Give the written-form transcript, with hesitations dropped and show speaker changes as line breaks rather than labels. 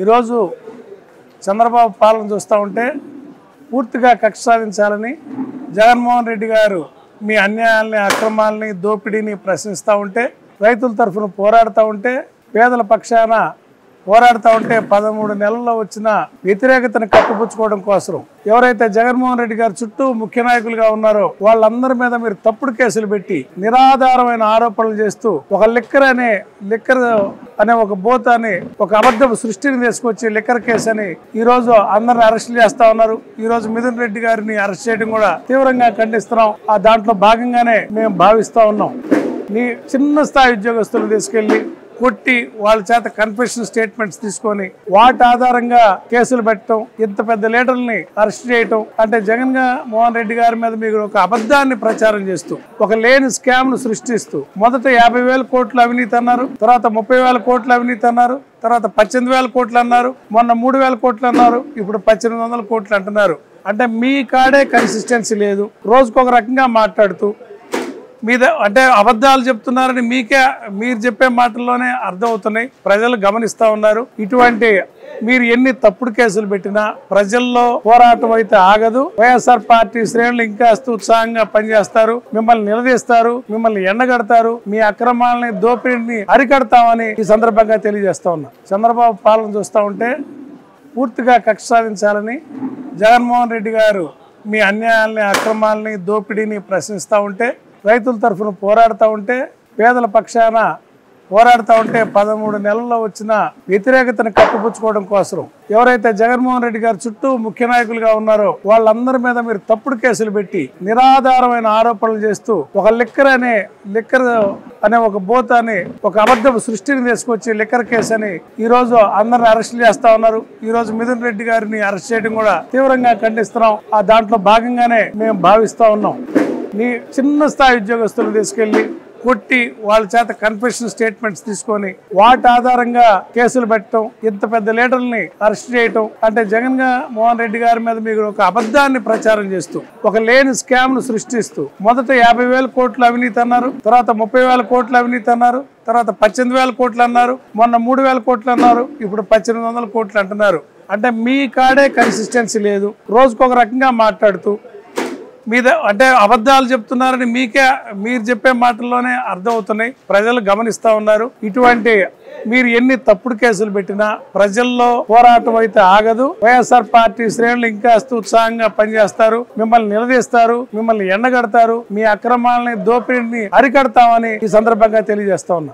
ఈరోజు చంద్రబాబు పాలన చూస్తూ ఉంటే పూర్తిగా కక్ష సాధించాలని జగన్మోహన్ రెడ్డి గారు మీ అన్యాయాల్ని, అక్రమాలని, దోపిడీని ప్రశ్నిస్తూ ఉంటే, రైతుల తరఫున పోరాడుతూ ఉంటే, పేదల పక్షాన పోరాడుతూ ఉంటే 13 నెలల్లో వచ్చిన వ్యతిరేకతను కప్పిపుచ్చుకోవడం కోసం ఎవరైతే జగన్మోహన్ రెడ్డి గారు చుట్టూ ముఖ్య నాయకులుగా ఉన్నారో వాళ్ళందరి మీద మీరు తప్పుడు కేసులు పెట్టి నిరాధారమైన ఆరోపణలు చేస్తూ ఒక లిక్కర్ అనే ఒక బోత్ అని ఒక అబద్ధపు సృష్టిని తీసుకొచ్చి లిక్కర్ కేసు అని ఈ రోజు అందరిని అరెస్ట్ చేస్తా ఉన్నారు. ఈ రోజు మిథున్ రెడ్డి గారిని అరెస్ట్ చేయడం కూడా తీవ్రంగా ఖండిస్తున్నాం. ఆ దాంట్లో భాగంగానే మేము భావిస్తా ఉన్నాం. నీ చిన్న స్థాయి ఉద్యోగస్తులు తీసుకెళ్లి కొట్టి వాళ్ళ చేత కన్ఫెషన్ స్టేట్మెంట్స్ తీసుకొని వాటి ఆధారంగా కేసులు పెట్టడం, ఇంత పెద్ద లీడర్ని అరెస్ట్ చేయటం అంటే జగన్ మోహన్ రెడ్డి గారి మీద మీరు ఒక అబద్ధాన్ని ప్రచారం చేస్తూ ఒక లేని స్కామ్ ను సృష్టిస్తూ మొదట 50,000 కోట్ల అవినీతి అన్నారు, తర్వాత 30,000 కోట్ల అవినీతి అన్నారు, తర్వాత 18,000 కోట్లు అన్నారు, మొన్న 3,000 కోట్లు అన్నారు, ఇప్పుడు 1,800 కోట్లు అంటున్నారు. అంటే మీ కాడే కన్సిస్టెన్సీ లేదు. రోజుకొక రకంగా మాట్లాడుతూ మీద అంటే అబద్ధాలు చెప్తున్నారని మీరు చెప్పే మాటల్లోనే అర్థమవుతున్నాయి. ప్రజలు గమనిస్తా ఉన్నారు. ఇటువంటి మీరు ఎన్ని తప్పుడు కేసులు పెట్టినా ప్రజల్లో పోరాటం అయితే ఆగదు. వైఎస్ఆర్ పార్టీ శ్రేణులు ఇంకా ఉత్సాహంగా పనిచేస్తారు, మిమ్మల్ని నిలదీస్తారు, మిమ్మల్ని ఎండగడతారు, మీ అక్రమాలని, దోపిడీని అరికడతామని ఈ సందర్భంగా తెలియజేస్తా ఉన్నా. చంద్రబాబు పాలన చూస్తూ ఉంటే పూర్తిగా కక్ష సాధించాలని జగన్మోహన్ రెడ్డి గారు మీ అన్యాయాల్ని, అక్రమాలని, దోపిడీని ప్రశ్నిస్తూ ఉంటే, రైతుల తరఫున పోరాడుతూ ఉంటే, పేదల పక్షాన పోరాడుతూ ఉంటే 13 నెలల్లో వచ్చిన వ్యతిరేకతను కప్పిపుచ్చుకోవడం కోసం ఎవరైతే జగన్మోహన్ రెడ్డి గారు చుట్టూ ముఖ్య నాయకులుగా ఉన్నారో వాళ్ళందరి మీద మీరు తప్పుడు కేసులు పెట్టి నిరాధారమైన ఆరోపణలు చేస్తూ ఒక లిక్కర్ అనే ఒక బోత్ అని ఒక అబద్ధపు సృష్టిని తీసుకొచ్చి లిక్కర్ కేసు అని ఈ రోజు అందరిని అరెస్ట్ చేస్తా ఉన్నారు. ఈ రోజు మిథున్ రెడ్డి గారిని అరెస్ట్ చేయడం కూడా తీవ్రంగా ఖండిస్తున్నాం. ఆ దాంట్లో భాగంగానే మేము భావిస్తా ఉన్నాం. నీ చిన్న స్థాయి ఉద్యోగస్తులు తీసుకెళ్లి కొట్టి వాళ్ళ చేత కన్ఫెషన్ స్టేట్మెంట్స్ తీసుకొని వాటి ఆధారంగా కేసులు పెట్టడం, ఇంత పెద్ద లీడర్ని అరెస్ట్ చేయటం అంటే జగన్ మోహన్ రెడ్డి గారి మీద మీరు ఒక అబద్ధాన్ని ప్రచారం చేస్తూ ఒక లేని స్కామ్ ను సృష్టిస్తూ మొదట 50,000 కోట్ల అవినీతి అన్నారు, తర్వాత 30,000 కోట్ల అవినీతి అన్నారు, తర్వాత 18,000 కోట్లు అన్నారు, మొన్న 3,000 కోట్లు అన్నారు, ఇప్పుడు 1,800 కోట్లు అంటున్నారు. అంటే మీ కాడే కన్సిస్టెన్సీ లేదు. రోజుకొక రకంగా మాట్లాడుతూ మీద అంటే అబద్ధాలు చెప్తున్నారని మీరు చెప్పే మాటల్లోనే అర్థమవుతున్నాయి. ప్రజలు గమనిస్తా ఉన్నారు. ఇటువంటి మీరు ఎన్ని తప్పుడు కేసులు పెట్టినా ప్రజల్లో పోరాటం అయితే ఆగదు. వైఎస్ఆర్ పార్టీ శ్రేణులు ఇంకా ఉత్సాహంగా పనిచేస్తారు, మిమ్మల్ని నిలదీస్తారు, మిమ్మల్ని ఎండగడతారు, మీ అక్రమాలని, దోపిడీని అరికడతామని ఈ సందర్భంగా తెలియజేస్తా ఉన్నా.